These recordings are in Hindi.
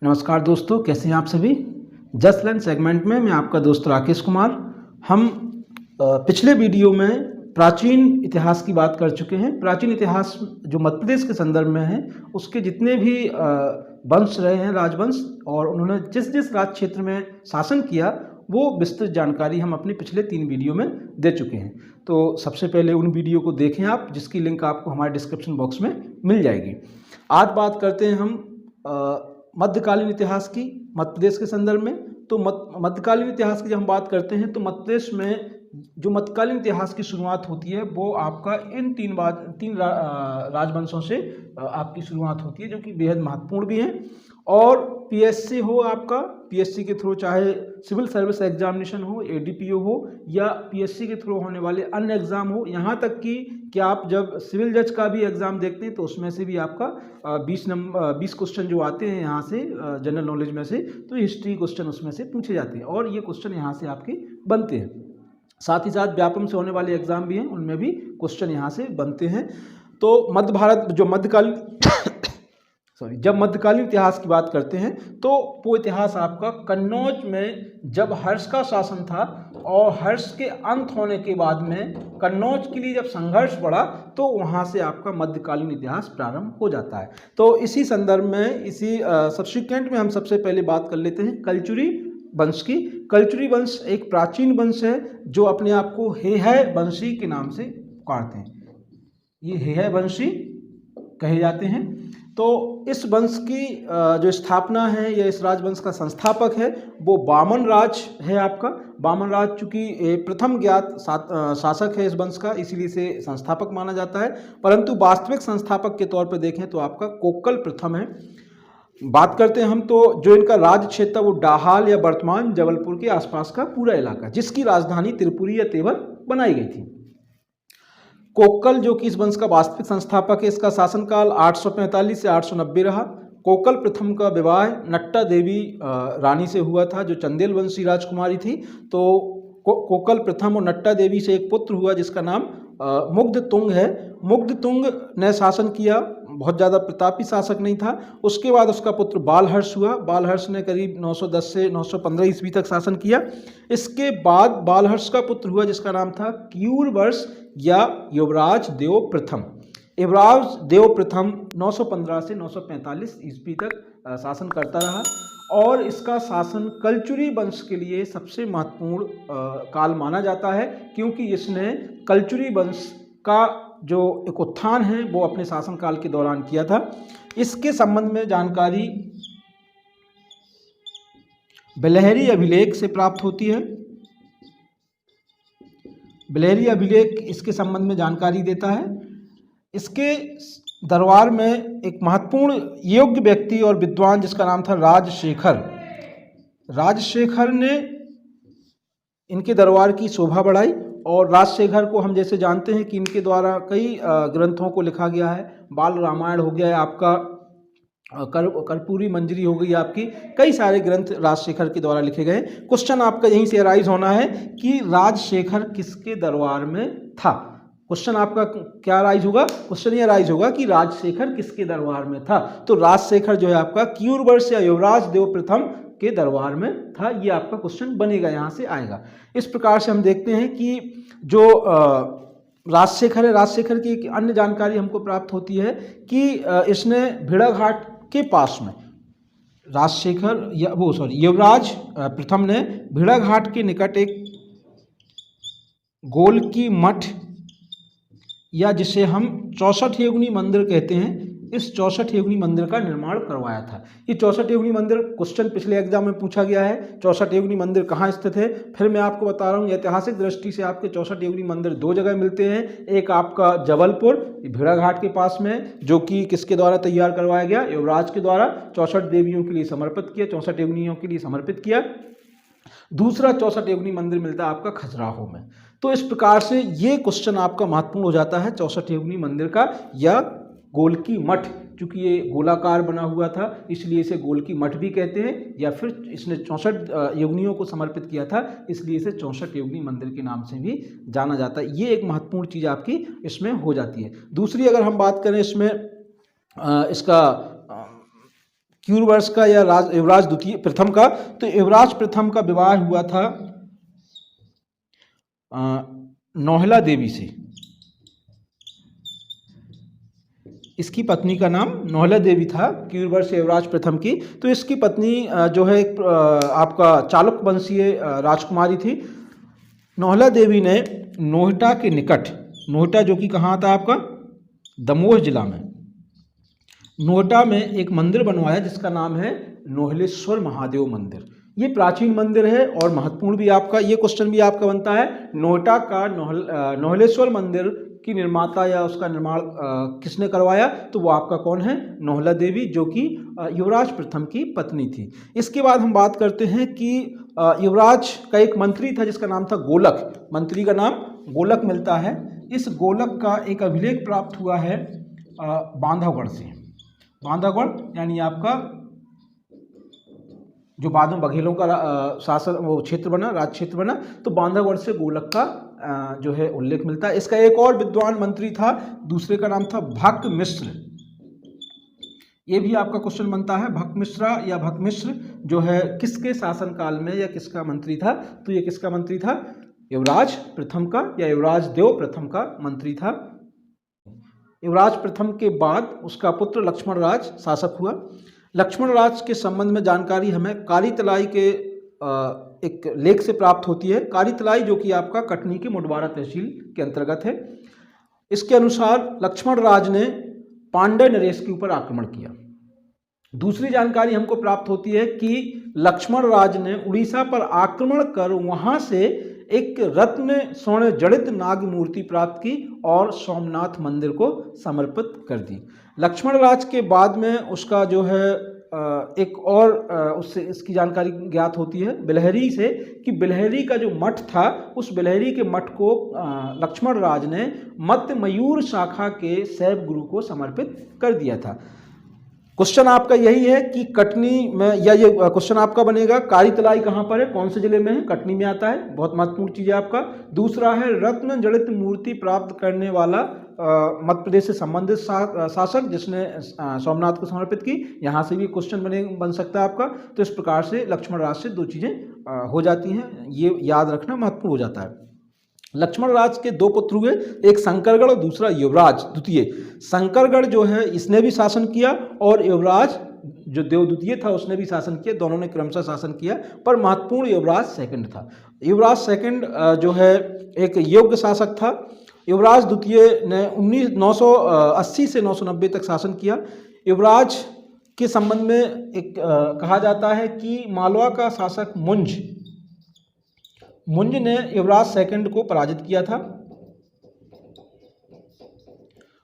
नमस्कार दोस्तों, कैसे हैं आप सभी। जस्ट लर्न सेगमेंट में मैं आपका दोस्त राकेश कुमार। हम पिछले वीडियो में प्राचीन इतिहास की बात कर चुके हैं। प्राचीन इतिहास जो मध्य प्रदेश के संदर्भ में है, उसके जितने भी वंश रहे हैं, राजवंश, और उन्होंने जिस जिस राज क्षेत्र में शासन किया, वो विस्तृत जानकारी हम अपने पिछले 3 वीडियो में दे चुके हैं। तो सबसे पहले उन वीडियो को देखें आप, जिसकी लिंक आपको हमारे डिस्क्रिप्शन बॉक्स में मिल जाएगी। आज बात करते हैं हम मध्यकालीन इतिहास की मध्य प्रदेश के संदर्भ में। तो मध्यकालीन इतिहास की जब हम बात करते हैं तो मध्य प्रदेश में जो मध्यकालीन इतिहास की शुरुआत होती है वो आपका इन तीन राजवंशों से आपकी शुरुआत होती है, जो कि बेहद महत्वपूर्ण भी हैं। और पीएससी हो, आपका पीएससी के थ्रू चाहे सिविल सर्विस एग्जामिनेशन हो, एडीपीओ हो, या पीएससी के थ्रू होने वाले अन्य एग्ज़ाम हो, यहाँ तक कि आप जब सिविल जज का भी एग्ज़ाम देखते हैं तो उसमें से भी आपका 20 क्वेश्चन जो आते हैं यहाँ से जनरल नॉलेज में से, तो हिस्ट्री क्वेश्चन उसमें से पूछे जाते हैं और ये क्वेश्चन यहाँ से आपके बनते हैं। साथ ही साथ व्यापम से होने वाले एग्ज़ाम भी हैं, उनमें भी क्वेश्चन यहाँ से बनते हैं। तो मध्य भारत जो जब मध्यकालीन इतिहास की बात करते हैं तो वो इतिहास आपका कन्नौज में जब हर्ष का शासन था, और हर्ष के अंत होने के बाद में कन्नौज के लिए जब संघर्ष बढ़ा, तो वहाँ से आपका मध्यकालीन इतिहास प्रारंभ हो जाता है। तो इसी संदर्भ में, इसी सब्सिक्वेंट में हम सबसे पहले बात कर लेते हैं कलचुरी वंश की। कलचुरी वंश एक प्राचीन वंश है जो अपने आप को हेहय वंशी के नाम से पुकारते हैं। ये हेहय वंशी कहे जाते हैं। तो इस वंश की जो स्थापना है, या इस राजवंश का संस्थापक है, वो वामन राज है आपका। वामन राज चूंकि प्रथम ज्ञात शासक है इस वंश का, इसीलिए इसे संस्थापक माना जाता है। परंतु वास्तविक संस्थापक के तौर पर देखें तो आपका कोक्कल प्रथम है। बात करते हैं हम, तो जो इनका राज क्षेत्र वो डाहाल या वर्तमान जबलपुर के आसपास का पूरा इलाका, जिसकी राजधानी त्रिपुरी या तेवर बनाई गई थी। कोक्कल जो कि इस वंश का वास्तविक संस्थापक है, इसका शासनकाल 845 से 890 रहा। कोक्कल प्रथम का विवाह नट्टा देवी रानी से हुआ था, जो चंदेल वंशी राजकुमारी थी। तो कोक्कल प्रथम और नट्टा देवी से एक पुत्र हुआ जिसका नाम मुग्धतुंग है। मुग्धतुंग ने शासन किया, बहुत ज़्यादा प्रतापी शासक नहीं था। उसके बाद उसका पुत्र बालहर्ष हुआ। बालहर्ष ने करीब 910 से 915 ईस्वी तक शासन किया। इसके बाद बालहर्ष का पुत्र हुआ जिसका नाम था क्यूरवर्ष या युवराज देव प्रथम। युवराज देव प्रथम 915 से 945 ईस्वी तक शासन करता रहा, और इसका शासन कलचुरी वंश के लिए सबसे महत्वपूर्ण काल माना जाता है, क्योंकि इसने कलचुरी वंश का जो एक उत्थान है वो अपने शासनकाल के दौरान किया था। इसके संबंध में जानकारी बिलहरी अभिलेख से प्राप्त होती है। बिलहरी अभिलेख इसके संबंध में जानकारी देता है। इसके दरबार में एक महत्वपूर्ण योग्य व्यक्ति और विद्वान जिसका नाम था राजशेखर। राजशेखर ने इनके दरबार की शोभा बढ़ाई, और राजशेखर को हम जैसे जानते हैं कि इनके द्वारा कई ग्रंथों को लिखा गया है। बाल रामायण हो गया है आपका, कर्पूरी मंजरी हो गई आपकी, कई सारे ग्रंथ राजशेखर के द्वारा लिखे गए। क्वेश्चन आपका यहीं से अराइज होना है कि राजशेखर किसके दरबार में था। क्वेश्चन आपका क्या अराइज होगा? क्वेश्चन ये अराइज होगा कि राजशेखर किसके दरबार में था। तो राजशेखर जो है आपका क्यूरवर्ष या युवराज देव प्रथम के दरबार में था। ये आपका क्वेश्चन बनेगा, यहाँ से आएगा। इस प्रकार से हम देखते हैं कि जो राजशेखर है, राजशेखर की एक अन्य जानकारी हमको प्राप्त होती है कि इसने भेड़ाघाट के पास में युवराज प्रथम ने भेड़ाघाट के निकट एक गोलकी मठ, या जिसे हम 64 योगिनी मंदिर कहते हैं, इस 64 योगिनी मंदिर का निर्माण करवाया था। ये 64 योगिनी मंदिर क्वेश्चन पिछले एग्जाम में पूछा गया है। 64 योगिनी मंदिर कहाँ स्थित है? फिर मैं आपको बता रहा हूँ, ऐतिहासिक दृष्टि से आपके 64 योगिनी मंदिर 2 जगह मिलते हैं। एक आपका जबलपुर भेड़ाघाट के पास में, जो कि किसके द्वारा तैयार करवाया गया? युवराज के द्वारा 64 देवियों के लिए समर्पित किया, 64 योगिनियों के लिए समर्पित किया। दूसरा 64 योगिनी मंदिर मिलता है आपका खजुराहो में। तो इस प्रकार से ये क्वेश्चन आपका महत्वपूर्ण हो जाता है 64 योगिनी मंदिर का, या गोलकी मठ, चूंकि ये गोलाकार बना हुआ था इसलिए इसे गोलकी मठ भी कहते हैं, या फिर इसने 64 योगिनियों को समर्पित किया था इसलिए इसे 64 योगिनी मंदिर के नाम से भी जाना जाता है। ये एक महत्वपूर्ण चीज़ आपकी इसमें हो जाती है। दूसरी अगर हम बात करें इसमें इसका क्यूर वंश का या युवराज द्वितीय प्रथम का। तो युवराज प्रथम का विवाह हुआ था नौहला देवी से। इसकी पत्नी का नाम नौहला देवी था, क्यूर वंश युवराज प्रथम की। तो इसकी पत्नी जो है आपका चालुक्य वंशीय राजकुमारी थी। नौहला देवी ने नोहटा के निकट, नोहटा जो कि कहाँ था आपका, दमोह जिला में, नोहटा में एक मंदिर बनवाया जिसका नाम है नोहलेश्वर महादेव मंदिर। ये प्राचीन मंदिर है और महत्वपूर्ण भी। आपका ये क्वेश्चन भी आपका बनता है, नोहटा का नोहलेश्वर मंदिर की निर्माता या उसका निर्माण किसने करवाया, तो वो आपका कौन है, नौहला देवी, जो कि युवराज प्रथम की पत्नी थी। इसके बाद हम बात करते हैं कि युवराज का एक मंत्री था जिसका नाम था गोलक, मंत्री का नाम गोलक मिलता है। इस गोलक का एक अभिलेख प्राप्त हुआ है बांधवगढ़ से। बांधवगढ़ यानी आपका जो बाद में बघेलों का शासन वो क्षेत्र बना, राज क्षेत्र बना, तो बांधवगढ़ से गोलक का जो है उल्लेख मिलता है। इसका एक और विद्वान मंत्री था, दूसरे का नाम था भक्त मिश्र। ये भी आपका क्वेश्चन बनता है, भक्त मिश्रा या भक्त मिश्र जो है किसके शासन काल में या किसका मंत्री था, तो ये किसका मंत्री था, युवराज प्रथम का या युवराज देव प्रथम का मंत्री था। युवराज प्रथम के बाद उसका पुत्र लक्ष्मण राज शासक हुआ। लक्ष्मण राज के संबंध में जानकारी हमें कालीतलाई के एक लेख से प्राप्त होती है। कालीतलाई जो कि आपका कटनी की मुडवारा तहसील के अंतर्गत है। इसके अनुसार लक्ष्मण राज ने पांड्य नरेश के ऊपर आक्रमण किया। दूसरी जानकारी हमको प्राप्त होती है कि लक्ष्मण राज ने उड़ीसा पर आक्रमण कर वहां से एक रत्न स्वर्ण जड़ित नाग मूर्ति प्राप्त की और सोमनाथ मंदिर को समर्पित कर दी। लक्ष्मण राज के बाद में उसका जो है एक और उससे इसकी जानकारी ज्ञात होती है बिलहरी से, कि बिलहरी का जो मठ था उस बिलहरी के मठ को लक्ष्मण राज ने मत्त मयूर शाखा के शैव गुरु को समर्पित कर दिया था। क्वेश्चन आपका यही है कि कटनी में, या ये क्वेश्चन आपका बनेगा कालीतलाई कहाँ पर है, कौन से जिले में है, कटनी में आता है, बहुत महत्वपूर्ण चीज़ है आपका। दूसरा है रत्न जड़ित मूर्ति प्राप्त करने वाला मध्य प्रदेश से संबंधित शासक जिसने सोमनाथ को समर्पित की, यहाँ से भी क्वेश्चन बन सकता है आपका। तो इस प्रकार से लक्ष्मण राज से दो चीज़ें हो जाती हैं, ये याद रखना महत्वपूर्ण हो जाता है। लक्ष्मण राज के दो पुत्र हुए, एक शंकरगढ़ और दूसरा युवराज द्वितीय। शंकरगढ़ जो है इसने भी शासन किया और युवराज जो देव द्वितीय था उसने भी शासन किया, दोनों ने क्रमशः शासन किया, पर महत्वपूर्ण युवराज सेकंड था। युवराज सेकंड जो है एक योग्य शासक था। युवराज द्वितीय ने 980 से 990 तक शासन किया। युवराज के संबंध में एक कहा जाता है कि मालवा का शासक मुंज ने युवराज सेकंड को पराजित किया था।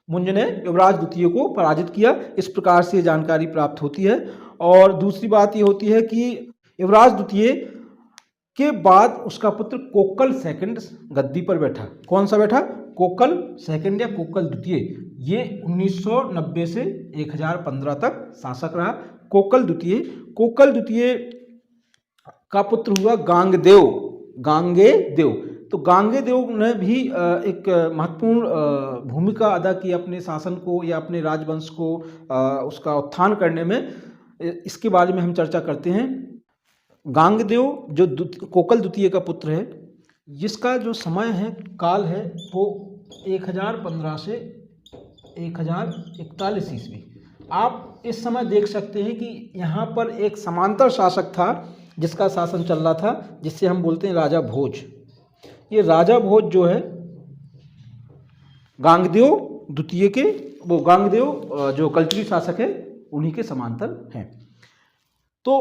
मुंज ने युवराज द्वितीय को पराजित किया, इस प्रकार से जानकारी प्राप्त होती है। और दूसरी बात ये होती है कि युवराज द्वितीय के बाद उसका पुत्र कोकल सेकंड गद्दी पर बैठा। कौन सा बैठा, कोकल सेकंड या कोकल द्वितीय। ये 1990 से 1015 तक शासक रहा कोकल द्वितीय का पुत्र हुआ गांगेदेव। तो गांगेदेव ने भी एक महत्वपूर्ण भूमिका अदा की अपने शासन को या अपने राजवंश को उसका उत्थान करने में। इसके बारे में हम चर्चा करते हैं। गांगेदेव जो कोकल द्वितीय का पुत्र है, जिसका जो समय है काल है वो 1015 से 1041 ईस्वी। आप इस समय देख सकते हैं कि यहाँ पर एक समांतर शासक था जिसका शासन चल रहा था, जिससे हम बोलते हैं राजा भोज। ये राजा भोज जो है गांगेदेव द्वितीय के, वो गांगेदेव जो कल्चरी शासक है उन्हीं के समांतर हैं। तो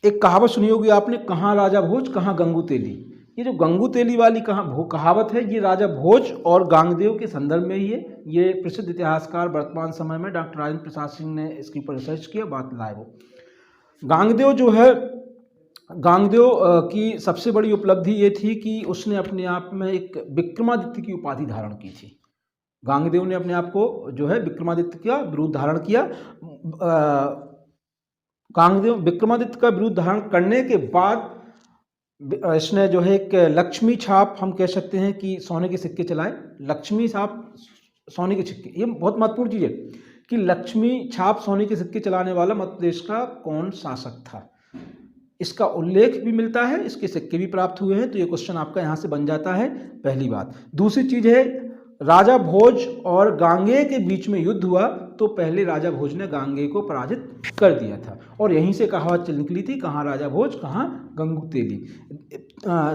एक कहावत सुनी होगी आपने, कहाँ राजा भोज कहाँ गंगू तेली। ये जो गंगू तेली वाली कहावत है ये राजा भोज और गांगेदेव के संदर्भ में ही है। ये प्रसिद्ध इतिहासकार वर्तमान समय में डॉक्टर राजेंद्र प्रसाद सिंह ने इसके ऊपर रिसर्च किया, बात लाए वो। गांगेदेव जो है, गांगेदेव की सबसे बड़ी उपलब्धि ये थी कि उसने अपने आप में एक विक्रमादित्य की उपाधि धारण की थी। गांगेदेव ने अपने आप को जो है विक्रमादित्य का विरुद्ध धारण किया। गांगेदेव विक्रमादित्य का विरुद्ध धारण करने के बाद इसने जो है एक लक्ष्मी छाप, हम कह सकते हैं कि सोने के सिक्के चलाए। लक्ष्मी छाप सोने के सिक्के, ये बहुत महत्वपूर्ण चीज़ है कि लक्ष्मी छाप सोने के सिक्के चलाने वाला मध्य प्रदेश का कौन शासक था। इसका उल्लेख भी मिलता है, इसके सिक्के भी प्राप्त हुए हैं, तो ये क्वेश्चन आपका यहाँ से बन जाता है, पहली बात। दूसरी चीज है, राजा भोज और गांगेय के बीच में युद्ध हुआ तो पहले राजा भोज ने गांगेय को पराजित कर दिया था, और यहीं से कहावत चल निकली थी, कहाँ राजा भोज कहाँ गंगू तेली।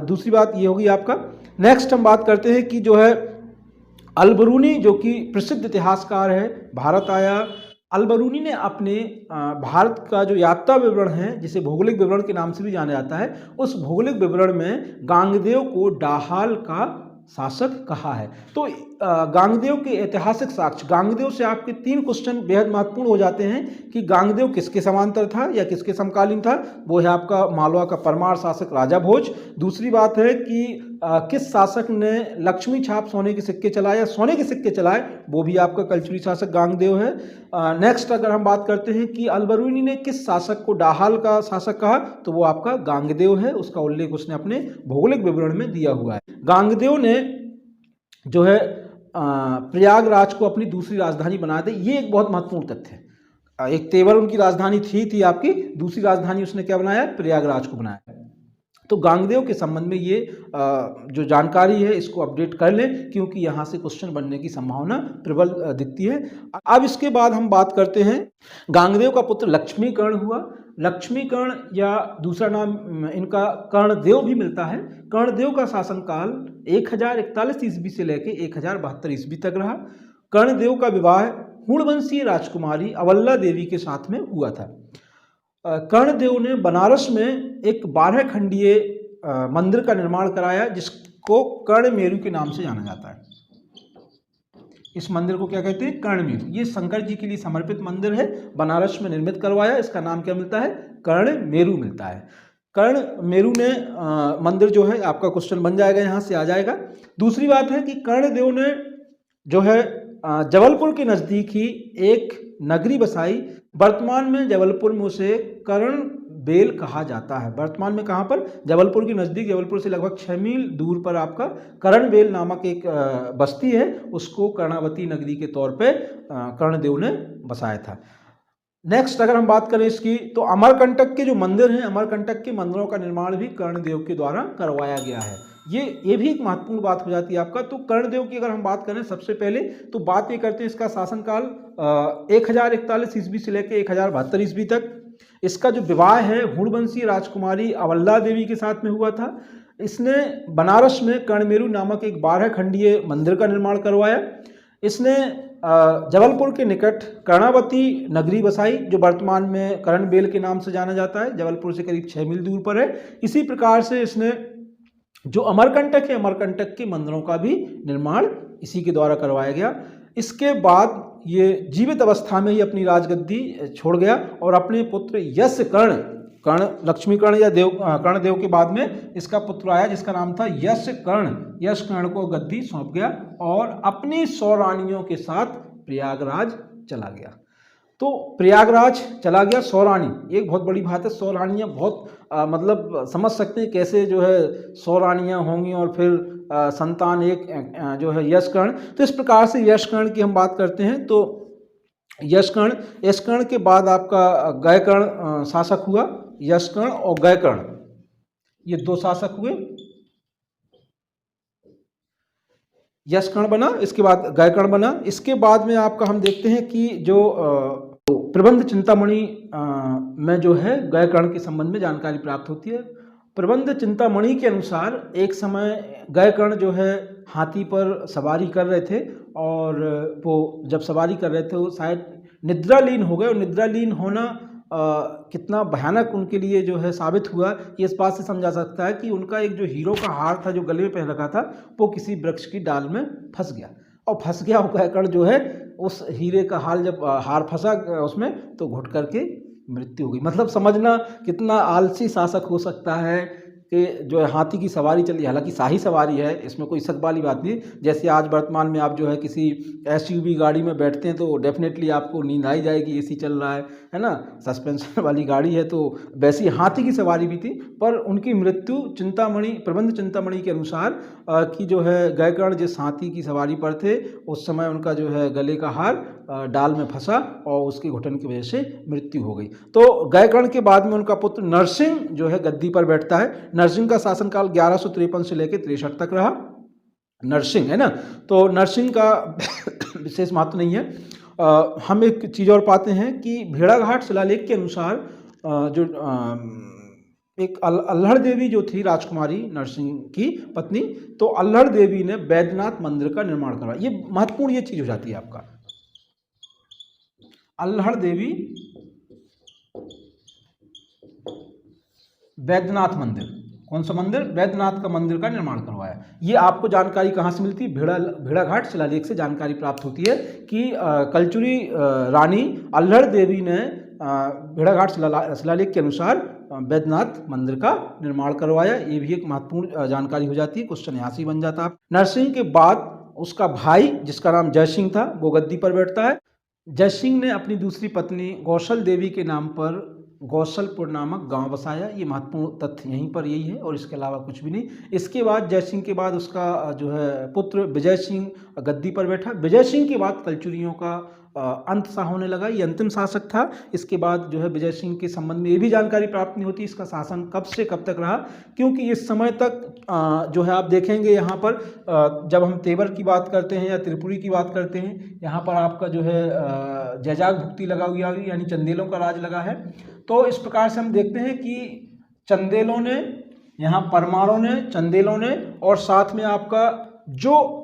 दूसरी बात ये होगी आपका। नेक्स्ट हम बात करते हैं कि जो है अल-बरूनी, जो कि प्रसिद्ध इतिहासकार है, भारत आया। अल-बरूनी ने अपने भारत का जो यात्रा विवरण है, जिसे भौगोलिक विवरण के नाम से भी जाना जाता है, उस भौगोलिक विवरण में गांगेय को डाहाल का शासक कहा है। तो गांगेय के ऐतिहासिक साक्ष्य, गांगेय से आपके 3 क्वेश्चन बेहद महत्वपूर्ण हो जाते हैं कि गांगेय किसके समांतर था या किसके समकालीन था। वो है आपका मालवा का परमार शासक राजा भोज। दूसरी बात है कि किस शासक ने लक्ष्मी छाप सोने के सिक्के चलाए या सोने के सिक्के चलाए, वो भी आपका कलचुरी शासक गांगेय है। नेक्स्ट अगर हम बात करते हैं कि अल-बरूनी ने किस शासक को डाहाल का शासक कहा, तो वो आपका गांगेय है, उसका उल्लेख उसने अपने भौगोलिक विवरण में दिया हुआ है। गांगेय ने जो है प्रयागराज को अपनी दूसरी राजधानी बना दी। ये एक बहुत महत्वपूर्ण तथ्य है। एक तेवर उनकी राजधानी थी आपकी, दूसरी राजधानी उसने क्या बनाया, प्रयागराज को बनाया। तो गांगेय के संबंध में ये जो जानकारी है इसको अपडेट कर लें, क्योंकि यहाँ से क्वेश्चन बनने की संभावना प्रबल दिखती है। अब इसके बाद हम बात करते हैं, गांगेय का पुत्र लक्ष्मीकर्ण हुआ। लक्ष्मीकर्ण या दूसरा नाम इनका कर्णदेव भी मिलता है। कर्णदेव का शासनकाल 1041 ईस्वी से लेकर 1072 ईस्वी तक रहा। कर्णदेव का विवाह हुणवंशीय राजकुमारी अवल्ला देवी के साथ में हुआ था। कर्णदेव ने बनारस में एक 12 खंडीय मंदिर का निर्माण कराया, जिसको कर्णमेरु के नाम से जाना जाता है। इस मंदिर को क्या कहते हैं, कर्णमेरु। ये शंकर जी के लिए समर्पित मंदिर है, बनारस में निर्मित करवाया। इसका नाम क्या मिलता है, कर्णमेरु मिलता है। कर्णमेरु ने मंदिर जो है, आपका क्वेश्चन बन जाएगा, यहाँ से आ जाएगा। दूसरी बात है कि कर्णदेव ने जो है जबलपुर के नज़दीक ही एक नगरी बसाई। वर्तमान में जबलपुर में उसे कर्णबेल कहा जाता है। वर्तमान में कहाँ पर, जबलपुर के नज़दीक, जबलपुर से लगभग 6 मील दूर पर आपका कर्णबेल नामक एक बस्ती है, उसको कर्णावती नगरी के तौर पे कर्णदेव ने बसाया था। नेक्स्ट अगर हम बात करें इसकी, तो अमरकंटक के जो मंदिर हैं, अमरकंटक के मंदिरों का निर्माण भी कर्णदेव के द्वारा करवाया गया है। ये भी एक महत्वपूर्ण बात हो जाती है आपका। तो कर्णदेव की अगर हम बात करें सबसे पहले, तो बात ये करते हैं इसका शासनकाल 1041 ईस्वी से लेकर 1072 ईस्वी तक। इसका जो विवाह है हुणवंशीय राजकुमारी अवल्ला देवी के साथ में हुआ था। इसने बनारस में कर्णमेरु नामक एक 12 खंडीय मंदिर का निर्माण करवाया। इसने जबलपुर के निकट कर्णावती नगरी बसाई, जो वर्तमान में कर्णबेल के नाम से जाना जाता है, जबलपुर से करीब 6 मील दूर पर है। इसी प्रकार से इसने जो अमरकंटक है, अमरकंटक के मंदिरों का भी निर्माण इसी के द्वारा करवाया गया। इसके बाद ये जीवित अवस्था में ही अपनी राजगद्दी छोड़ गया और अपने पुत्र यशकर्ण, लक्ष्मीकर्ण या कर्णदेव के बाद में इसका पुत्र आया जिसका नाम था यशकर्ण को गद्दी सौंप गया और अपनी 100 रानियों के साथ प्रयागराज चला गया। तो प्रयागराज चला गया 100 रानी, एक बहुत बड़ी बात है। 100 रानियाँ बहुत मतलब समझ सकते हैं कैसे जो है 100 रानियाँ होंगी और फिर संतान एक जो है यशकर्ण। तो इस प्रकार से यशकर्ण की हम बात करते हैं। तो यशकर्ण के बाद आपका गयकर्ण शासक हुआ। यशकर्ण और गयकर्ण ये 2 शासक हुए। यशकर्ण बना, इसके बाद गयकर्ण बना। इसके बाद में आपका हम देखते हैं कि जो प्रबंध चिंतामणि में जो है गयकर्ण के संबंध में जानकारी प्राप्त होती है। प्रबंध चिंतामणि के अनुसार एक समय गयकर्ण जो है हाथी पर सवारी कर रहे थे और वो जब सवारी कर रहे थे वो शायद निद्रालीन हो गए। और निद्रालीन होना कितना भयानक उनके लिए जो है साबित हुआ, ये इस बात से समझा सकता है कि उनका एक जो हीरो का हार था जो गले में पहन रखा था वो किसी वृक्ष की डाल में फंस गया और फंस गया। गयकर्ण जो है उस हीरे का जब हार फंसा उसमें तो घुट करके मृत्यु हो गई। मतलब समझना कितना आलसी शासक हो सकता है कि जो है हाथी की सवारी चली, हालांकि शाही सवारी है, इसमें कोई शक वाली बात नहीं। जैसे आज वर्तमान में आप जो है किसी SUV गाड़ी में बैठते हैं तो डेफिनेटली आपको नींद आई जाएगी, AC चल रहा है ना, सस्पेंशन वाली गाड़ी है। तो वैसी हाथी की सवारी भी थी, पर उनकी मृत्यु प्रबंध चिंतामणि के अनुसार कि जो है गयकर्ण जिस हाथी की सवारी पर थे उस समय उनका जो है गले का हार डाल में फंसा और उसकी घुटन की वजह से मृत्यु हो गई। तो गयकर्ण के बाद में उनका पुत्र नरसिंह जो है गद्दी पर बैठता है। नरसिंह का शासनकाल 1153 से लेकर 63 तक रहा। नरसिंह है ना, तो नरसिंह का विशेष महत्व नहीं है। हम एक चीज़ और पाते हैं कि भेड़ाघाट शिलालेख के अनुसार जो एक अल्हड़ देवी जो थी राजकुमारी नरसिंह की पत्नी, तो अल्हड़ देवी ने बैद्यनाथ मंदिर का निर्माण करवाया। ये महत्वपूर्ण ये चीज हो जाती है आपका, अल्हड़ देवी बैद्यनाथ मंदिर, कौन सा मंदिर? बैद्यनाथ का मंदिर का निर्माण करवाया। ये आपको जानकारी कहाँ से मिलती है? भेड़ाघाट शिलालेख से जानकारी प्राप्त होती है कि कलचुरी रानी अल्हड़ देवी ने भेड़ाघाट शिलालेख के अनुसार बैद्यनाथ मंदिर का निर्माण करवाया। ये भी एक महत्वपूर्ण जानकारी हो जाती है, क्वेश्चन यहाँ से बन जाता है। नरसिंह के बाद उसका भाई जिसका नाम जयसिंह था वो गद्दी पर बैठता है। जयसिंह ने अपनी दूसरी पत्नी कौशल देवी के नाम पर कौशलपुर नामक गांव बसाया। ये महत्वपूर्ण तथ्य यहीं पर यही है और इसके अलावा कुछ भी नहीं। इसके बाद जयसिंह के बाद उसका जो है पुत्र विजय सिंह गद्दी पर बैठा। विजय सिंह के बाद कलचुरियों का अंत सा होने लगा, ये अंतिम शासक था। इसके बाद जो है विजय सिंह के संबंध में ये भी जानकारी प्राप्त नहीं होती इसका शासन कब से कब तक रहा, क्योंकि इस समय तक जो है आप देखेंगे यहाँ पर जब हम तेवर की बात करते हैं या त्रिपुरी की बात करते हैं, यहाँ पर आपका जो है जैजाग भुक्ति लगा हुआ है, यानी चंदेलों का राज लगा है। तो इस प्रकार से हम देखते हैं कि चंदेलों ने, यहाँ परमारों ने, चंदेलों ने और साथ में आपका जो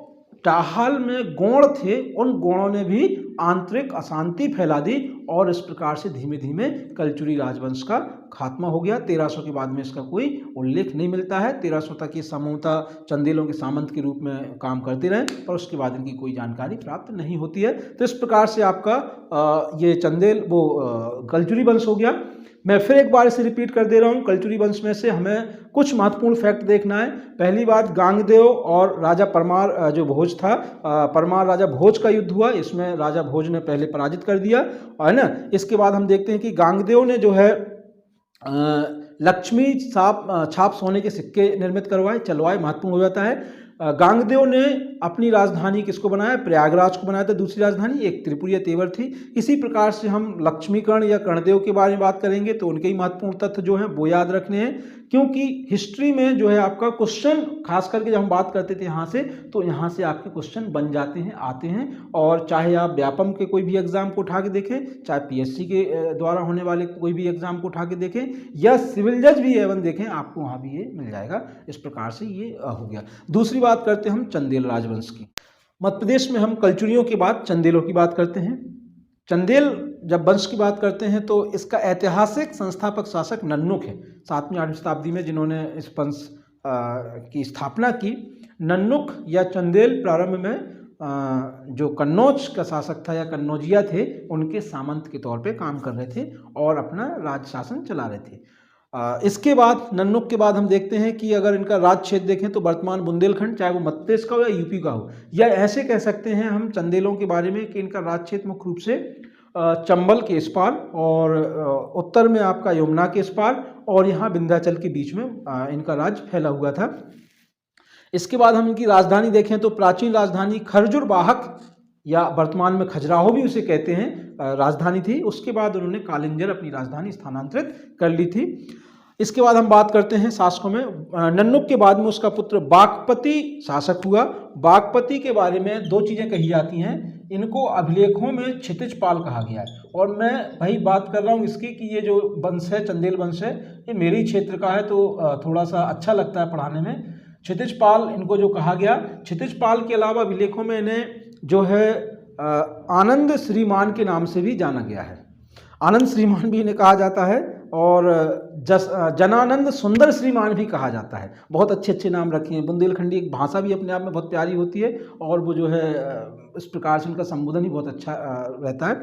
टाहाल में गोण थे उन गोणों ने भी आंतरिक अशांति फैला दी और इस प्रकार से धीमे धीमे कलचुरी राजवंश का खात्मा हो गया। 1300 के बाद में इसका कोई उल्लेख नहीं मिलता है। 1300 तक ये सामूहतः चंदेलों के सामंत के रूप में काम करते रहे, पर उसके बाद इनकी कोई जानकारी प्राप्त नहीं होती है। तो इस प्रकार से आपका ये चंदेल वो कलचुरी वंश हो गया। मैं फिर एक बार इसे रिपीट कर दे रहा हूँ, कलचुरी वंश में से हमें कुछ महत्वपूर्ण फैक्ट देखना है। पहली बात, गांगदेव और राजा परमार जो भोज था, परमार राजा भोज का युद्ध हुआ, इसमें राजा भोज ने पहले पराजित कर दिया, है ना। इसके बाद हम देखते हैं कि गांगदेव ने जो है लक्ष्मी छाप सोने के सिक्के निर्मित करवाए, चलवाए, महत्वपूर्ण हो जाता है। गांगदेव ने अपनी राजधानी किसको बनाया? प्रयागराज को बनाया था। दूसरी राजधानी एक त्रिपुरी या तेवर थी। इसी प्रकार से हम लक्ष्मीकर्ण या कर्णदेव के बारे में बात करेंगे तो उनके ही महत्वपूर्ण तथ्य जो हैं वो याद रखने हैं, क्योंकि हिस्ट्री में जो है आपका क्वेश्चन खास करके जब हम बात करते थे यहाँ से, तो यहाँ से आपके क्वेश्चन बन जाते हैं, आते हैं। और चाहे आप व्यापम के कोई भी एग्जाम को उठा के देखें, चाहे पीएससी के द्वारा होने वाले कोई भी एग्जाम को उठा के देखें, या सिविल जज भी एवं देखें, आपको वहाँ भी ये मिल जाएगा। इस प्रकार से ये हो गया। दूसरी बात करते हैं हम चंदेल राजवंश की। मध्य प्रदेश में हम कलचुरियों के बाद चंदेलों की बात करते हैं। चंदेल जब वंश की बात करते हैं तो इसका ऐतिहासिक संस्थापक शासक नन्नुक है, 7वीं 8वीं शताब्दी में जिन्होंने इस वंश की स्थापना की। नन्नुक या चंदेल प्रारंभ में जो कन्नौज का शासक था या कन्नौजिया थे, उनके सामंत के तौर पे काम कर रहे थे और अपना राज शासन चला रहे थे। इसके बाद नन्नुक के बाद हम देखते हैं कि अगर इनका राज क्षेत्र देखें तो वर्तमान बुंदेलखंड, चाहे वो मध्य प्रदेश का हो या यूपी का हो, या ऐसे कह सकते हैं हम चंदेलों के बारे में कि इनका राज क्षेत्र मुख्य रूप से चंबल के इस पार और उत्तर में आपका यमुना के इस पार और यहाँ विंध्याचल के बीच में इनका राज फैला हुआ था। इसके बाद हम इनकी राजधानी देखें तो प्राचीन राजधानी खरजुर वाहक या वर्तमान में खजुराहो भी उसे कहते हैं, राजधानी थी। उसके बाद उन्होंने कालिंजर अपनी राजधानी स्थानांतरित कर ली थी। इसके बाद हम बात करते हैं शासकों में। नन्नुक के बाद में उसका पुत्र बागपति शासक हुआ। बागपति के बारे में दो चीज़ें कही जाती हैं, इनको अभिलेखों में क्षितिजपाल कहा गया है। और मैं भाई बात कर रहा हूँ इसकी कि ये जो वंश है, चंदेल वंश है, ये मेरी क्षेत्र का है तो थोड़ा सा अच्छा लगता है पढ़ाने में। क्षितिजपाल इनको जो कहा गया, क्षितिजपाल के अलावा अभिलेखों में इन्हें जो है आनंद श्रीमान के नाम से भी जाना गया है। आनंद श्रीमान भी इन्हें कहा जाता है और जनानंद सुंदर श्रीमान भी कहा जाता है। बहुत अच्छे अच्छे नाम रखे हैं। बुंदेलखंडी एक भाषा भी अपने आप में बहुत प्यारी होती है और वो जो है इस प्रकार से उनका संबोधन ही बहुत अच्छा रहता है।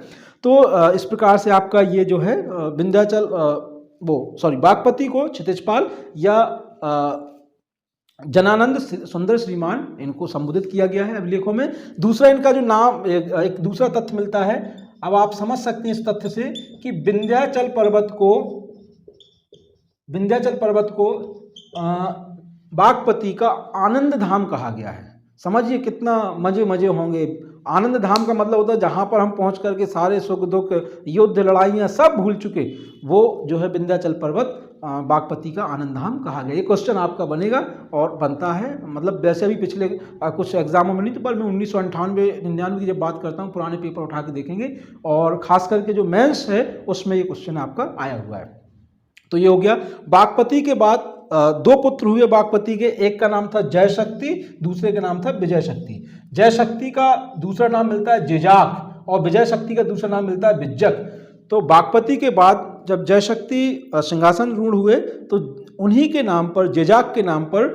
तो इस प्रकार से आपका ये जो है विंध्याचल बागपति को क्षितिजपाल या जनानंद सुंदर श्रीमान इनको संबोधित किया गया है अभिलेखों में। दूसरा इनका जो नाम एक दूसरा तथ्य मिलता है, अब आप समझ सकते हैं इस तथ्य से कि विंध्याचल पर्वत को बागपति का आनंद धाम कहा गया है। समझिए कितना मजे होंगे। आनंद धाम का मतलब होता है जहाँ पर हम पहुँच करके सारे सुख दुख युद्ध लड़ाइयाँ सब भूल चुके, वो जो है विंध्याचल पर्वत बागपति का आनंद धाम कहा गया। ये क्वेश्चन आपका बनेगा और बनता है, मतलब वैसे भी पिछले कुछ एग्जामों में नहीं तो, पर मैं 1998-99 की जब बात करता हूँ पुराने पेपर उठा के देखेंगे, और खास करके जो मेंस है उसमें ये क्वेश्चन आपका आया हुआ है। तो ये हो गया। बागपति के बाद दो पुत्र हुए बागपति के, एक का नाम था जय शक्ति, दूसरे का नाम था विजय शक्ति। जय शक्ति का दूसरा नाम मिलता है जेजाक और विजय शक्ति का दूसरा नाम मिलता है विज्जक। तो बागपति के बाद जब जय शक्ति सिंहासन रूढ़ हुए तो उन्हीं के नाम पर, जेजाक के नाम पर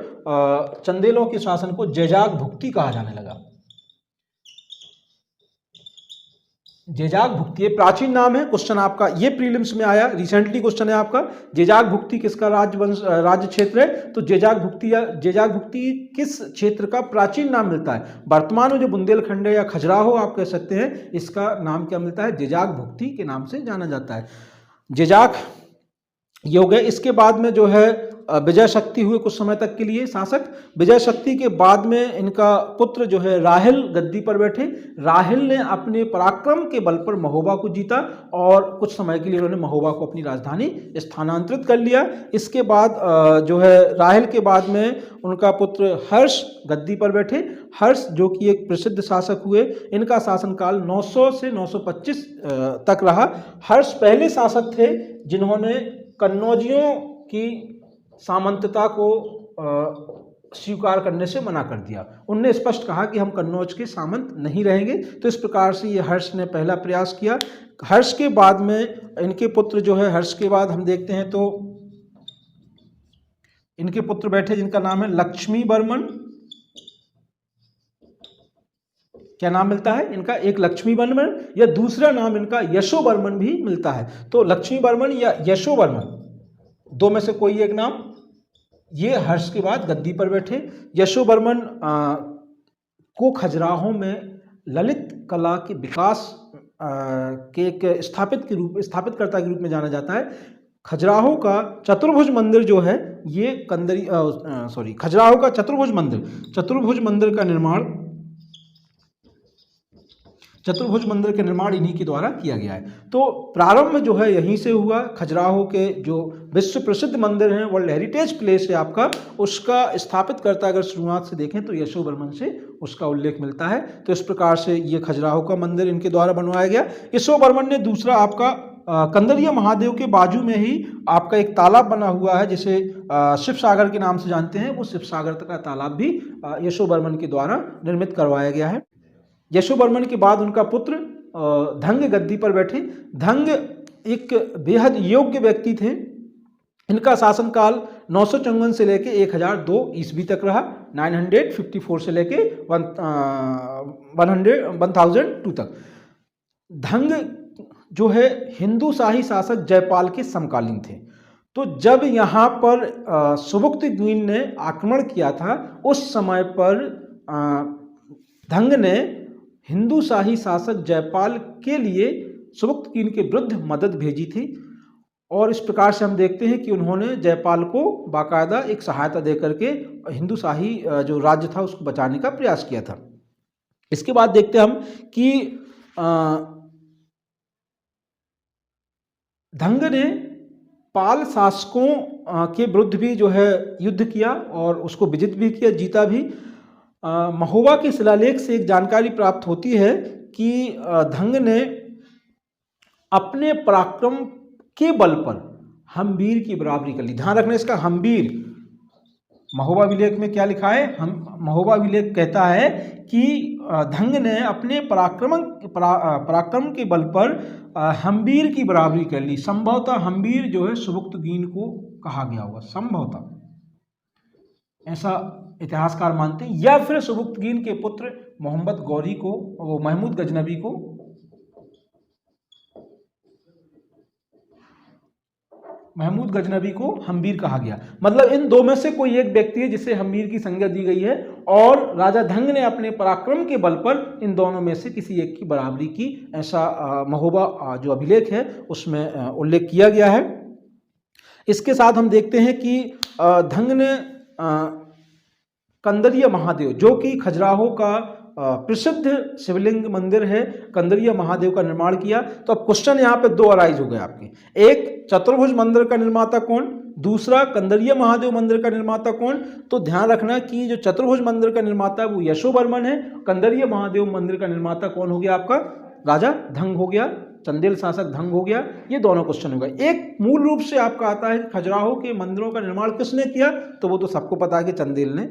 चंदेलों के शासन को जेजाक भुक्ति कहा जाने लगा। जेजाक भुक्ति ये प्राचीन नाम है, क्वेश्चन आपका ये प्रीलिम्स में आया, रिसेंटली क्वेश्चन है आपका, जेजाक भुक्ति किसका राज्य क्षेत्र है? तो जेजाक भुक्ति या जेजाक भुक्ति किस क्षेत्र का प्राचीन नाम मिलता है? वर्तमान में जो बुंदेलखंड है या खजुराहो आप कह सकते हैं, इसका नाम क्या मिलता है? जेजाक भुक्ति के नाम से जाना जाता है। जेजाक ये हो गए। इसके बाद में जो है विजय शक्ति हुए कुछ समय तक के लिए शासक। विजय शक्ति के बाद में इनका पुत्र जो है राहिल गद्दी पर बैठे। राहिल ने अपने पराक्रम के बल पर महोबा को जीता और कुछ समय के लिए उन्होंने महोबा को अपनी राजधानी स्थानांतरित कर लिया। इसके बाद जो है राहिल के बाद में उनका पुत्र हर्ष गद्दी पर बैठे। हर्ष जो कि एक प्रसिद्ध शासक हुए, इनका शासनकाल 900 से 925 तक रहा। हर्ष पहले शासक थे जिन्होंने कन्नौजियों की सामंतता को स्वीकार करने से मना कर दिया। उनने स्पष्ट कहा कि हम कन्नौज के सामंत नहीं रहेंगे। तो इस प्रकार से ये हर्ष ने पहला प्रयास किया। हर्ष के बाद में इनके पुत्र जो है, हर्ष के बाद हम देखते हैं तो इनके पुत्र बैठे जिनका नाम है लक्ष्मी वर्मन। क्या नाम मिलता है इनका? एक लक्ष्मी वर्मन या दूसरा नाम इनका यशो वर्मन भी मिलता है। तो लक्ष्मी वर्मन या यशो वर्मन, दो में से कोई एक नाम। ये हर्ष के बाद गद्दी पर बैठे। यशो वर्मन को खजुराहो में ललित कला के विकास के एक स्थापितकर्ता के रूप में जाना जाता है। खजुराहो का चतुर्भुज मंदिर जो है ये खजुराहो का चतुर्भुज मंदिर के निर्माण इन्हीं के द्वारा किया गया है। तो प्रारंभ जो है यहीं से हुआ। खजुराहो के जो विश्व प्रसिद्ध मंदिर हैं, वर्ल्ड हेरिटेज प्लेस है आपका, उसका स्थापित करता अगर शुरुआत से देखें तो यशो वर्मन से उसका उल्लेख मिलता है। तो इस प्रकार से ये खजुराहो का मंदिर इनके द्वारा बनवाया गया। यशो वर्मन ने दूसरा आपका कंदरिया महादेव के बाजू में ही आपका एक तालाब बना हुआ है जिसे शिव सागर के नाम से जानते हैं। वो शिव सागर का तालाब भी यशो वर्मन के द्वारा निर्मित करवाया गया है। यशो वर्मन के बाद उनका पुत्र धंग गद्दी पर बैठे। धंग एक बेहद योग्य व्यक्ति थे। इनका शासनकाल 954 से लेके 1002 ईस्वी तक रहा। 954 से लेके 1002 तक। धंग जो है हिंदू शाही शासक जयपाल के समकालीन थे। तो जब यहाँ पर सुबुक्तगीन ने आक्रमण किया था, उस समय पर धंग ने हिंदू शाही शासक जयपाल के लिए सुबुक्तगीन के विरुद्ध मदद भेजी थी। और इस प्रकार से हम देखते हैं कि उन्होंने जयपाल को बाकायदा एक सहायता देकर के हिंदू शाही जो राज्य था उसको बचाने का प्रयास किया था। इसके बाद देखते हैं हम कि धंग ने पाल शासकों के विरुद्ध भी जो है युद्ध किया और उसको विजित भी किया, जीता भी। महोबा के शिलालेख से एक जानकारी प्राप्त होती है कि धंग ने अपने पराक्रम के बल पर हम्बीर की बराबरी कर ली। ध्यान रखना इसका, हम्बीर। महोबा विलेख में क्या लिखा है? महोबा विलेख कहता है कि धंग ने अपने पराक्रम के बल पर हम्बीर की बराबरी कर ली। संभवतः हम्बीर जो है सुबुक्तगीन को कहा गया होगा, संभवतः ऐसा इतिहासकार मानते हैं, या फिर सुबुक्तगीन के पुत्र महमूद गजनबी को हम्बीर कहा गया। मतलब इन दो में से कोई एक व्यक्ति है जिसे हम्बीर की संज्ञा दी गई है, और राजा धंग ने अपने पराक्रम के बल पर इन दोनों में से किसी एक की बराबरी की, ऐसा महोबा जो अभिलेख है उसमें उल्लेख किया गया है। इसके साथ हम देखते हैं कि धंग ने कंदरिया महादेव जो कि खजुराहो का प्रसिद्ध शिवलिंग मंदिर है कंदरिया महादेव का निर्माण किया। तो अब क्वेश्चन यहाँ पे दो अराइज हो गए आपके, एक चतुर्भुज मंदिर का निर्माता कौन, दूसरा कंदरिया महादेव मंदिर का निर्माता कौन। तो ध्यान रखना कि जो चतुर्भुज मंदिर का निर्माता वो यशोवर्मन है, कंदरिया महादेव मंदिर का निर्माता कौन हो गया आपका, राजा धंग हो गया, चंदेल शासक धंग हो गया। ये दोनों क्वेश्चन हो गए। एक मूल रूप से आपका आता है खजुराहो के मंदिरों का निर्माण किसने किया, तो वो तो सबको पता है कि चंदेल ने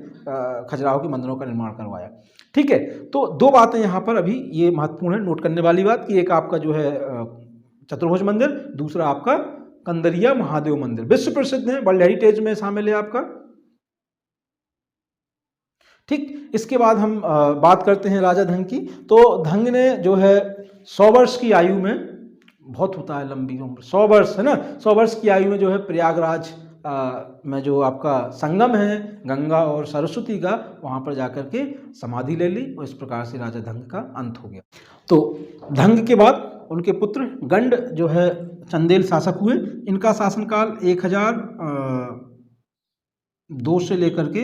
खजुराहो के मंदिरों का निर्माण करवाया। ठीक है, तो दो बातें यहाँ पर अभी ये महत्वपूर्ण है नोट करने वाली बात, कि एक आपका जो है चतुर्भुज मंदिर, दूसरा आपका कंदरिया महादेव मंदिर, विश्व प्रसिद्ध है, वर्ल्ड हेरिटेज में शामिल है आपका। ठीक, इसके बाद हम बात करते हैं राजा धंग की। तो धंग ने जो है 100 वर्ष की आयु में, बहुत होता है लंबी उम्र, 100 वर्ष है ना, 100 वर्ष की आयु में जो है प्रयागराज में जो आपका संगम है गंगा और सरस्वती का, वहाँ पर जाकर के समाधि ले ली, और इस प्रकार से राजा धंग का अंत हो गया। तो धंग के बाद उनके पुत्र गंड जो है चंदेल शासक हुए। इनका शासनकाल 1002 से लेकर के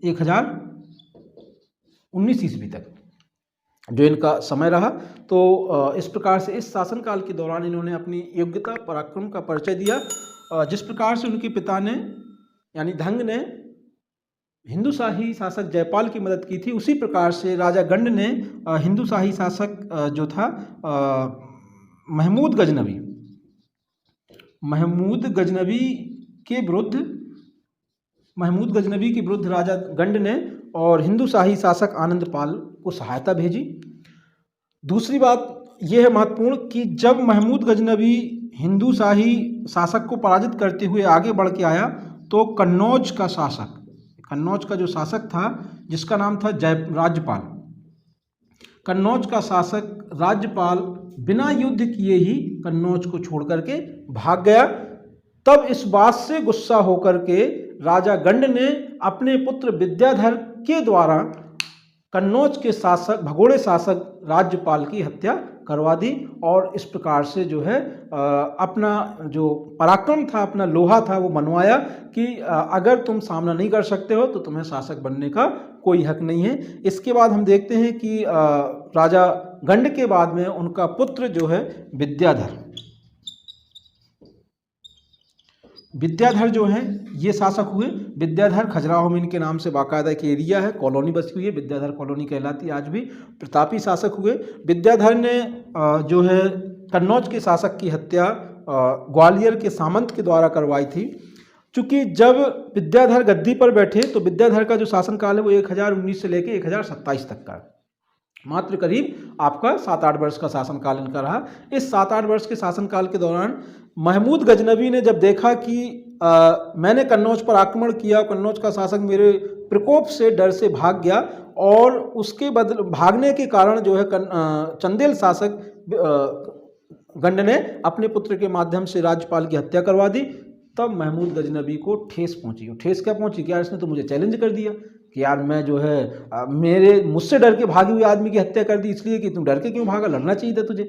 1019 ईस्वी तक जो इनका समय रहा। तो इस प्रकार से इस शासनकाल के दौरान इन्होंने अपनी योग्यता पराक्रम का परिचय दिया। जिस प्रकार से उनके पिता ने यानी धंग ने हिंदू शाही शासक जयपाल की मदद की थी, उसी प्रकार से राजा गंड ने हिंदू शाही शासक जो था महमूद गजनवी के विरुद्ध राजा गंड ने और हिंदू शाही शासक आनंदपाल को सहायता भेजी। दूसरी बात यह है महत्वपूर्ण कि जब महमूद गजनवी हिंदू शाही शासक को पराजित करते हुए आगे बढ़ के आया, तो कन्नौज का जो शासक था जिसका नाम था राज्यपाल, कन्नौज का शासक राज्यपाल बिना युद्ध किए ही कन्नौज को छोड़ करके भाग गया। तब इस बात से गुस्सा होकर के राजा गंड ने अपने पुत्र विद्याधर के द्वारा कन्नौज के शासक भगोड़े शासक राज्यपाल की हत्या करवा दी, और इस प्रकार से जो है अपना जो पराक्रम था, अपना लोहा था, वो मनवाया कि अगर तुम सामना नहीं कर सकते हो तो तुम्हें शासक बनने का कोई हक नहीं है। इसके बाद हम देखते हैं कि राजा गंड के बाद में उनका पुत्र जो है विद्याधर जो है ये शासक हुए। विद्याधर खजुराहो में इनके नाम से बाकायदा एक एरिया है, कॉलोनी बसी हुई है, विद्याधर कॉलोनी कहलाती है आज भी। प्रतापी शासक हुए। विद्याधर ने जो है कन्नौज के शासक की हत्या ग्वालियर के सामंत के द्वारा करवाई थी। चूँकि जब विद्याधर गद्दी पर बैठे तो विद्याधर का जो शासनकाल है वो 1019 से लेकर 1027 तक का, मात्र करीब आपका 7-8 वर्ष का शासनकाल इनका रहा। इस 7-8 वर्ष के शासनकाल के दौरान महमूद गजनवी ने जब देखा कि मैंने कन्नौज पर आक्रमण किया, कन्नौज का शासक मेरे प्रकोप से डर से भाग गया, और उसके भागने के कारण जो है चंदेल शासक गंड ने अपने पुत्र के माध्यम से राज्यपाल की हत्या करवा दी। तब महमूद गजनवी को ठेस पहुंची। ठेस क्या पहुंची कि यार इसने तो मुझे चैलेंज कर दिया कि यार मैं जो है मुझसे डर के भागे हुए आदमी की हत्या कर दी, इसलिए कि तुम डर के क्यों भागा, लड़ना चाहिए था तुझे।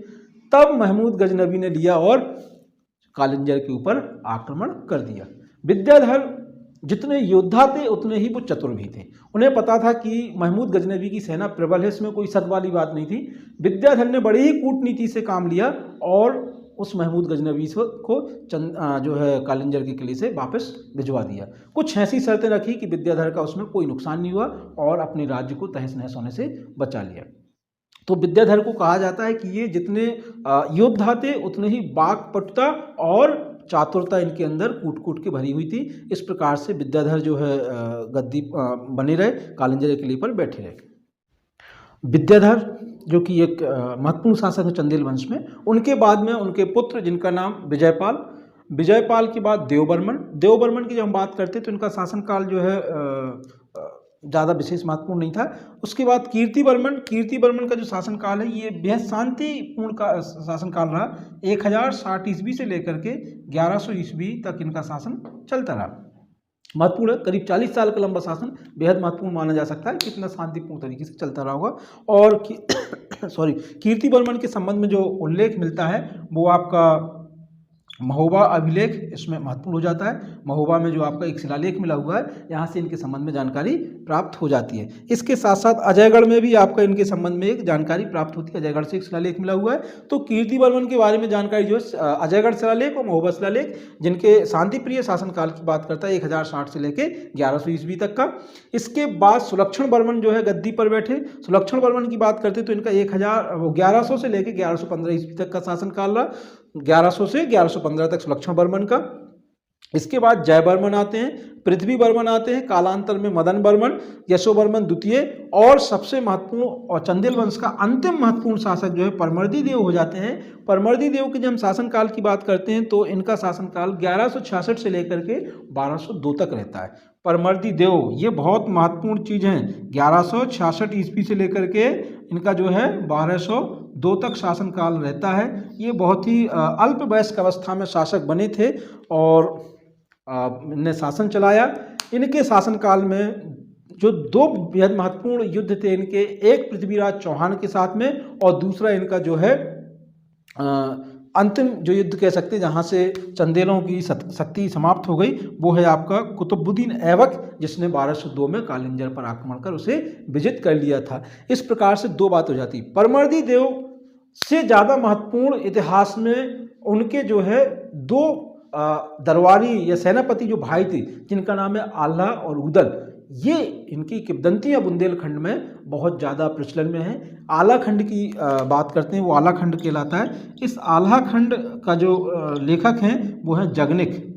तब महमूद गजनवी ने लिया और कालिंजर के ऊपर आक्रमण कर दिया। विद्याधर जितने योद्धा थे उतने ही वो चतुर भी थे। उन्हें पता था कि महमूद गजनवी की सेना प्रबल है, इसमें कोई शक वाली बात नहीं थी। विद्याधर ने बड़ी ही कूटनीति से काम लिया और उस महमूद गजनवी को जो है कालिंजर के किले से वापस भिजवा दिया। कुछ ऐसी शर्तें रखी कि विद्याधर का उसमें कोई नुकसान नहीं हुआ और अपने राज्य को तहस नहस होने से बचा लिया। तो विद्याधर को कहा जाता है कि ये जितने योद्धा थे उतने ही वाक्पटुता और चातुरता इनके अंदर कूट कूट के भरी हुई थी। इस प्रकार से विद्याधर जो है गद्दी बने रहे, कालिंजर के किले पर बैठे रहे। विद्याधर जो कि एक महत्वपूर्ण शासक है चंदेल वंश में, उनके बाद में उनके पुत्र जिनका नाम विजयपाल के बाद देवबर्मन की जब हम बात करते हैं तो इनका शासनकाल जो है ज़्यादा विशेष महत्वपूर्ण नहीं था। उसके बाद कीर्तिवर्मन का जो शासनकाल है ये बेहद शांतिपूर्ण का शासनकाल रहा। 1060 ईस्वी से लेकर के 1100 ईस्वी तक इनका शासन चलता रहा। महत्वपूर्ण है, करीब 40 साल का लंबा शासन बेहद महत्वपूर्ण माना जा सकता है, कितना शांतिपूर्ण तरीके से चलता रहा होगा। और कीर्तिवर्मन के संबंध में जो उल्लेख मिलता है वो आपका महोबा अभिलेख इसमें महत्वपूर्ण हो जाता है। महोबा में जो आपका एक शिलालेख मिला हुआ है, यहाँ से इनके संबंध में जानकारी प्राप्त हो जाती है। इसके साथ साथ अजयगढ़ में भी आपका इनके संबंध में एक जानकारी प्राप्त होती है। अजयगढ़ से एक शिलालेख मिला हुआ है। तो कीर्तिवर्मन के बारे में जानकारी जो है अजयगढ़ शिलालेख और महोबा शिलालेख, जिनके शांतिप्रिय शासनकाल की बात करता है 1060 से लेके 1100 ईस्वी तक का। इसके बाद सुलक्षण वर्मन जो है गद्दी पर बैठे। सुलक्षण वर्मन की बात करते तो इनका 1100 से लेके 1115 ईस्वी तक का शासनकाल रहा। 1100 से 1115 तक सुलक्षण वर्मन का। इसके बाद जयवर्मन आते हैं, पृथ्वी वर्मन आते हैं, कालांतर में मदन वर्मन, यशोवर्मन द्वितीय, और सबसे महत्वपूर्ण और चंदेल वंश का अंतिम महत्वपूर्ण शासक जो है परमर्दी देव हो जाते हैं। परमर्दी देव के जब हम शासनकाल की बात करते हैं तो इनका शासनकाल 1166 से लेकर के 1202 तक रहता है। परमर्दी देव ये बहुत महत्वपूर्ण चीज़ हैं। 1166 ईस्वी से लेकर के इनका जो है 1202 तक शासनकाल रहता है। ये बहुत ही अल्प वयस्क अवस्था में शासक बने थे और इन्हें शासन चलाया। इनके शासनकाल में जो दो बेहद महत्वपूर्ण युद्ध थे इनके, एक पृथ्वीराज चौहान के साथ में और दूसरा इनका जो है अंतिम जो युद्ध कह सकते हैं जहाँ से चंदेलों की शक्ति समाप्त हो गई, वो है आपका कुतुबुद्दीन ऐबक, जिसने 1202 में कालिंजर पर आक्रमण कर उसे विजित कर लिया था। इस प्रकार से दो बात हो जाती। परमर्दी देव से ज़्यादा महत्वपूर्ण इतिहास में उनके जो है दो दरबारी या सेनापति जो भाई थे, जिनका नाम है आल्हा और उदल। ये इनकी किंवदंतियां बुंदेलखंड में बहुत ज़्यादा प्रचलन में है। आला खंड की बात करते हैं, वो आला खंड कहलाता है। इस आला खंड का जो लेखक हैं वो है जगनिक।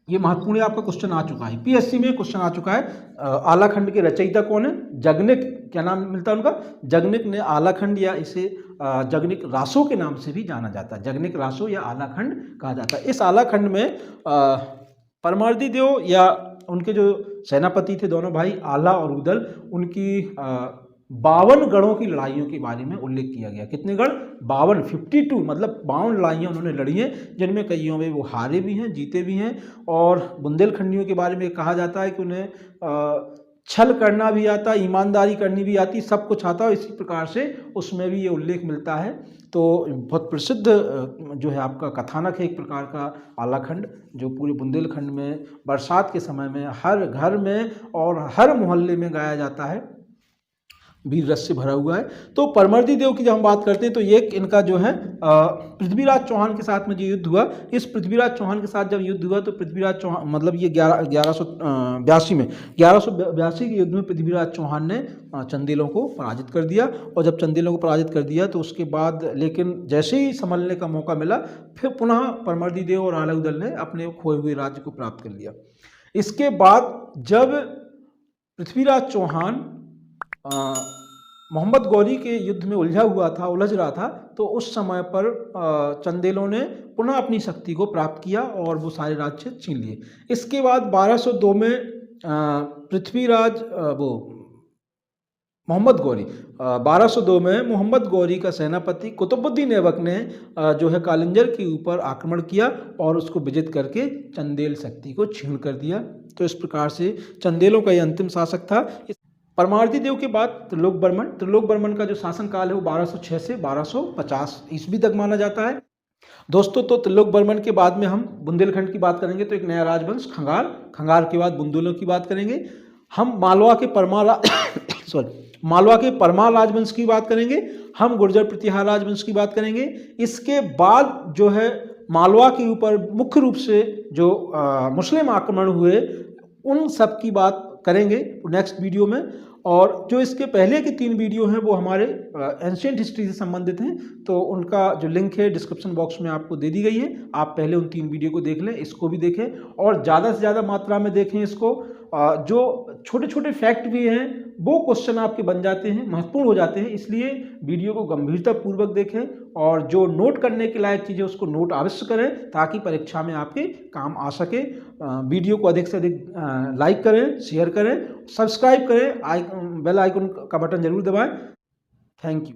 ये महत्वपूर्ण आपका क्वेश्चन आ चुका है, पीएससी में क्वेश्चन आ चुका है। आला खंड के रचयिता कौन है? जगनिक। क्या नाम मिलता है उनका? जगनिक ने आला खंड, या इसे जगनिक रासो के नाम से भी जाना जाता है। जगनिक रासो या आला खंड कहा जाता है। इस आला खंड में परमर्दी देव या उनके जो सेनापति थे दोनों भाई आला और उदल, उनकी 52 गढ़ों की लड़ाइयों के बारे में उल्लेख किया गया। कितने गढ़? 52, 52, मतलब 52 लड़ाइयाँ उन्होंने लड़ी हैं, जिनमें कईयों में वो हारे भी हैं, जीते भी हैं। और बुंदेलखंडियों के बारे में कहा जाता है कि उन्हें छल करना भी आता, ईमानदारी करनी भी आती, सब कुछ आता है। इसी प्रकार से उसमें भी ये उल्लेख मिलता है। तो बहुत प्रसिद्ध जो है आपका कथानक है एक प्रकार का आलाखंड, जो पूरे बुंदेलखंड में बरसात के समय में हर घर में और हर मोहल्ले में गाया जाता है। वीर रस से भरा हुआ है। तो परमर्दी देव की जब हम बात करते हैं तो ये इनका जो है पृथ्वीराज चौहान के साथ में जो युद्ध हुआ, इस पृथ्वीराज चौहान के साथ जब युद्ध हुआ तो पृथ्वीराज चौहान, मतलब ये 1182 के युद्ध में पृथ्वीराज चौहान ने चंदेलों को पराजित कर दिया। और जब चंदेलों को पराजित कर दिया तो उसके बाद लेकिन जैसे ही संभलने का मौका मिला, फिर पुनः परमर्दी देव और आला उदल ने अपने खोए हुए राज्य को प्राप्त कर लिया। इसके बाद जब पृथ्वीराज चौहान मोहम्मद गौरी के युद्ध में उलझ रहा था, तो उस समय पर चंदेलों ने पुनः अपनी शक्ति को प्राप्त किया और वो सारे राज्य छीन लिए। इसके बाद 1202 में पृथ्वीराज मोहम्मद गौरी 1202 में मोहम्मद गौरी का सेनापति कुतुबुद्दीन ऐबक ने जो है कालिंजर के ऊपर आक्रमण किया और उसको विजित करके चंदेल शक्ति को छीन कर दिया। तो इस प्रकार से चंदेलों का ये अंतिम शासक था। परमर्दी देव के बाद त्रिलोक वर्मन का जो शासनकाल है वो 1206 से 1250 ईस्वी तक माना जाता है। दोस्तों, तो त्रिलोक वर्मन के बाद में हम बुंदेलखंड की बात करेंगे तो एक नया राजवंश खंगार के बाद बुंदेलों की बात करेंगे। हम मालवा के परमार राजवंश की बात करेंगे। हम गुर्जर प्रतिहार राजवंश की बात करेंगे। इसके बाद जो है मालवा के ऊपर मुख्य रूप से जो मुस्लिम आक्रमण हुए उन सब की बात करेंगे नेक्स्ट वीडियो में। और जो इसके पहले के 3 वीडियो हैं वो हमारे एंशिएंट हिस्ट्री से संबंधित हैं, तो उनका जो लिंक है डिस्क्रिप्शन बॉक्स में आपको दे दी गई है। आप पहले उन 3 वीडियो को देख लें, इसको भी देखें और ज़्यादा से ज़्यादा मात्रा में देखें इसको। जो छोटे छोटे फैक्ट भी हैं वो क्वेश्चन आपके बन जाते हैं, महत्वपूर्ण हो जाते हैं, इसलिए वीडियो को गंभीरतापूर्वक देखें और जो नोट करने के लायक चीज़ें उसको नोट अवश्य करें ताकि परीक्षा में आपके काम आ सके। वीडियो को अधिक से अधिक लाइक करें, शेयर करें, सब्सक्राइब करें, बेल आइकन का बटन जरूर दबाएं। Thank you.